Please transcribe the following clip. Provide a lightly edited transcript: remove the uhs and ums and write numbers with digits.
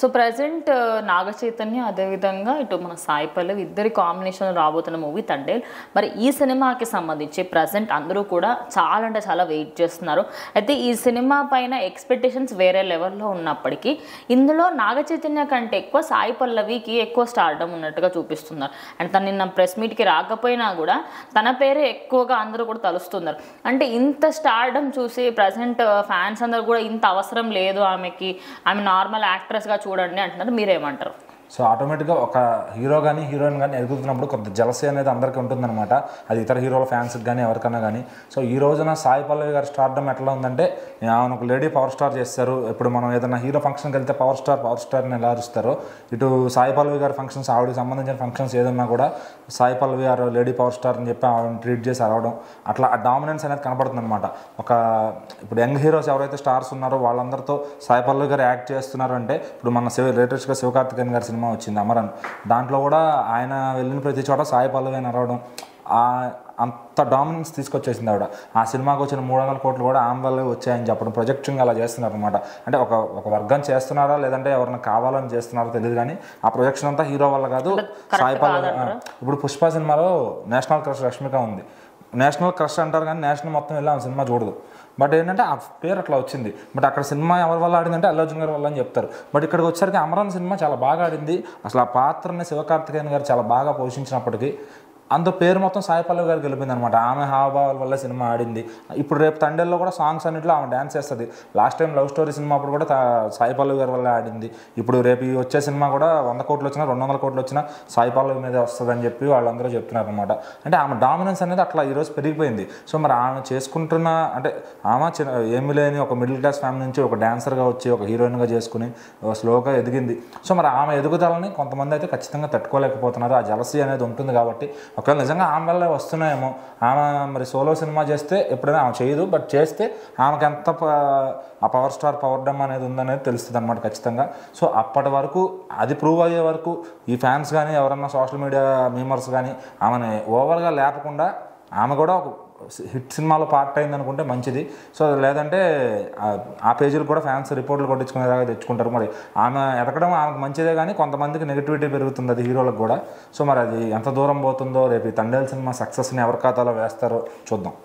So present Naga Chaitanya అదేవిధంగా ఇటు మన సాయి పల్లవి ఇద్దరి కాంబినేషన్లో రాబోతున్న మూవీ తండేల్. మరి ఈ సినిమాకి సంబంధించి ప్రజెంట్ అందరూ కూడా చాలా అంటే చాలా వెయిట్ చేస్తున్నారు. అయితే ఈ సినిమా పైన ఎక్స్పెక్టేషన్స్ వేరే లెవెల్లో ఉన్నప్పటికీ ఇందులో నాగ చైతన్య కంటే ఎక్కువ సాయి పల్లవికి ఎక్కువ స్టార్డమ్ ఉన్నట్టుగా చూపిస్తున్నారు. అండ్ తను నిన్న ప్రెస్ మీట్కి రాకపోయినా కూడా తన పేరే ఎక్కువగా అందరూ కూడా తలుస్తున్నారు. అంటే ఇంత స్టార్డమ్ చూసి ప్రజెంట్ ఫ్యాన్స్ అందరూ కూడా ఇంత అవసరం లేదు ఆమెకి, ఆమె నార్మల్ యాక్ట్రెస్గా చూడండి అంటున్నారు. మీరేమంటారు? సో ఆటోమేటిక్గా ఒక హీరో కానీ హీరోయిన్ కానీ ఎదుగుతున్నప్పుడు కొంత జలసీ అనేది అందరికీ ఉంటుందన్నమాట. అది ఇతర హీరోల ఫ్యాన్స్కి కానీ ఎవరికన్నా కానీ. సో ఈ రోజున సాయి పల్లవి గారి స్టార్డమ్ ఎట్లా ఉందంటే, ఆమెను ఒక లేడీ పవర్ స్టార్ చేస్తారు. ఇప్పుడు మనం ఏదైనా హీరో ఫంక్షన్కి వెళ్తే పవర్ స్టార్ని ఎలా అరుస్తారో, ఇటు సాయి పల్లవి గారి ఫంక్షన్స్, ఆవిడకి సంబంధించిన ఫంక్షన్స్ ఏదన్నా కూడా సాయి పల్లవి గారు లేడీ పవర్ స్టార్ అని చెప్పి ఆవిడని ట్రీట్ చేసి అరవడం, అట్లా ఆ డామినెన్స్ అనేది కనపడుతుంది అనమాట. ఒక ఇప్పుడు యంగ్ హీరోస్ ఎవరైతే స్టార్స్ ఉన్నారో వాళ్ళందరితో సాయి పల్లవి గారు యాక్ట్ చేస్తున్నారు అంటే, ఇప్పుడు మన లేటెస్ట్గా శివకార్తికేయన్ గారి సినిమా వచ్చింది అమరన్, దాంట్లో కూడా ఆయన వెళ్ళిన ప్రతి చోట సాయి పల్లవి అని అరవడం, అంత డామినెన్స్ తీసుకొచ్చేసింది ఆవిడ. ఆ సినిమాకి వచ్చిన 300 కోట్లు కూడా ఆమె వల్లే వచ్చాయని చెప్పడం, ప్రొజెక్టింగ్ అలా చేస్తున్నారు అనమాట. అంటే ఒక వర్గం చేస్తున్నారా లేదంటే ఎవరైనా కావాలని చేస్తున్నారో తెలియదు, కానీ ఆ ప్రొజెక్షన్ అంతా హీరో వల్ల కాదు, సాయి పల్లవి. ఇప్పుడు పుష్ప సినిమాలో నేషనల్ క్రష్ రష్మిక ఉంది. నేషనల్ క్రష్ అంటారు కానీ నేషనల్ మొత్తం వెళ్ళి ఆమె సినిమా చూడదు. బట్ ఏంటంటే ఆ పేరు అట్లా వచ్చింది. బట్ అక్కడ సినిమా ఎవరి వల్ల ఆడిందంటే అల్లు అర్జున్ గారి వల్ల అని చెప్తారు. బట్ ఇక్కడికి వచ్చేసరికి అమరన్ సినిమా చాలా బాగా ఆడింది. అసలు ఆ పాత్రని శివకార్తికేయన్ గారు చాలా బాగా పోషించినప్పటికీ అంత పేరు మొత్తం సాయి పల్లవి గారికి వెళ్ళిపోయింది అనమాట. ఆమె హావభావాల వల్ల సినిమా ఆడింది. ఇప్పుడు రేపు తండేల్లో కూడా సాంగ్స్ అన్నింటిలో ఆమె డ్యాన్స్ చేస్తుంది. Last time love story cinema అప్పుడు కూడా సాయి పల్లవి గారి వల్ల ఆడింది. ఇప్పుడు రేపు వచ్చే సినిమా కూడా 100 కోట్లు వచ్చినా 200 కోట్లు వచ్చినా సాయి పల్లవి మీదే వస్తుందని చెప్పి వాళ్ళందరూ చెప్తున్నారు అనమాట. అంటే ఆమె డామినెన్స్ అనేది అట్లా ఈరోజు పెరిగిపోయింది. సో మరి ఆమె చేసుకుంటున్న అంటే ఆమె ఏమీ లేని ఒక మిడిల్ క్లాస్ ఫ్యామిలీ నుంచి ఒక డాన్సర్గా వచ్చి ఒక హీరోయిన్గా చేసుకుని స్లోగా ఎదిగింది. సో మరి ఆమె ఎదుగుదలని కొంతమంది అయితే ఖచ్చితంగా తట్టుకోలేకపోతున్నారు. ఆ జలసీ అనేది ఉంటుంది కాబట్టి ఒకవేళ నిజంగా ఆమె వల్లే వస్తున్నాయేమో. ఆమె మరి సోలో సినిమా చేస్తే ఎప్పుడైనా ఆమె చేయదు, బట్ చేస్తే ఆమెకి ఎంత ఆ పవర్ స్టార్ పవర్ డమ్ అనేది ఉందనేది తెలుస్తుంది అనమాట ఖచ్చితంగా. సో అప్పటి వరకు అది ప్రూవ్ అయ్యే వరకు ఈ ఫ్యాన్స్ కానీ ఎవరన్నా సోషల్ మీడియా మీమర్స్ కానీ ఆమెని ఓవర్గా లేపకుండా, ఆమె కూడా ఒక హిట్ సినిమాలో పార్ట్ అయింది అనుకుంటే మంచిది. సో లేదంటే ఆ పేజీలు కూడా ఫ్యాన్స్ రిపోర్ట్లు కొట్టించుకునేలాగా తెచ్చుకుంటారు. మరి ఆమె ఎదగడం ఆమెకు మంచిదే, కానీ కొంతమందికి నెగిటివిటీ పెరుగుతుంది అది హీరోలకు కూడా. సో మరి అది ఎంత దూరం పోతుందో, రేపు ఈ తండేల్ సినిమా సక్సెస్ని ఎవరి ఖాతాలో వేస్తారో చూద్దాం.